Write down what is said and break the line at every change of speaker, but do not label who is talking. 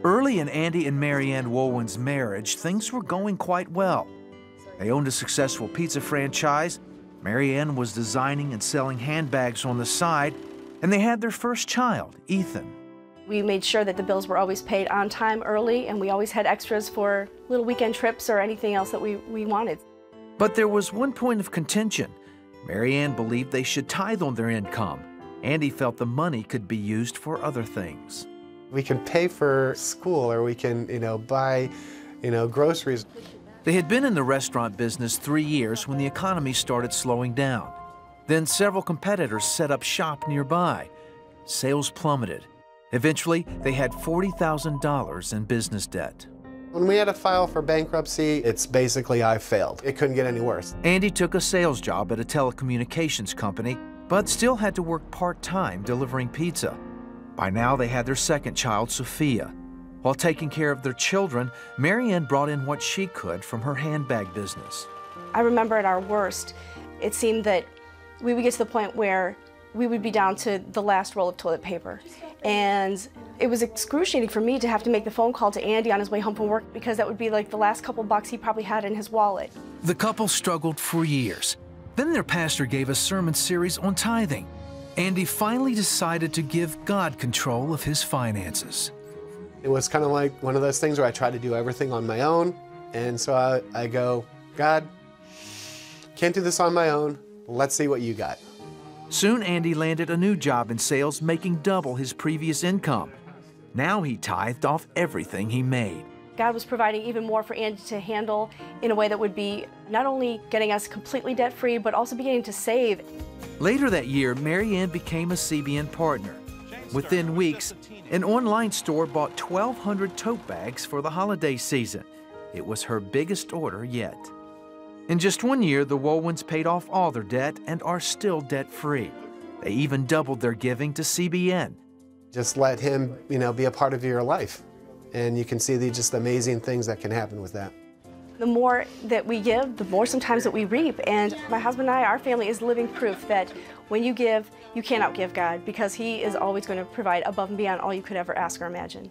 Early in Andy and Maryann Woolwin's marriage, things were going quite well. They owned a successful pizza franchise. Maryann was designing and selling handbags on the side, and they had their first child, Ethan.
We made sure that the bills were always paid on time early, and we always had extras for little weekend trips or anything else that we wanted.
But there was one point of contention. Maryann believed they should tithe on their income. Andy felt the money could be used for other things.
We can pay for school, or we can, buy, groceries.
They had been in the restaurant business 3 years when the economy started slowing down. Then several competitors set up shop nearby. Sales plummeted. Eventually, they had $40,000 in business debt.
When we had to file for bankruptcy, it's basically I failed. It couldn't get any worse.
Andy took a sales job at a telecommunications company, but still had to work part-time delivering pizza. By now, they had their second child, Sophia. While taking care of their children, Maryann brought in what she could from her handbag business.
I remember at our worst, it seemed that we would get to the point where we would be down to the last roll of toilet paper. And it was excruciating for me to have to make the phone call to Andy on his way home from work, because that would be like the last couple bucks he probably had in his wallet.
The couple struggled for years. Then their pastor gave a sermon series on tithing. Andy finally decided to give God control of his finances.
It was kind of like one of those things where I tried to do everything on my own. And so I go, God, can't do this on my own. Let's see what you got.
Soon, Andy landed a new job in sales, making double his previous income. Now he tithed off everything he made.
God was providing even more for Andy to handle in a way that would be not only getting us completely debt-free, but also beginning to save.
Later that year, Maryann became a CBN partner. Within weeks, an online store bought 1,200 tote bags for the holiday season. It was her biggest order yet. In just 1 year, the Woolwins paid off all their debt and are still debt-free. They even doubled their giving to CBN.
Just let him, be a part of your life. And you can see the just amazing things that can happen with that.
The more that we give, the more sometimes that we reap. And my husband and I, our family, is living proof that when you give, you can't outgive God, because He is always going to provide above and beyond all you could ever ask or imagine.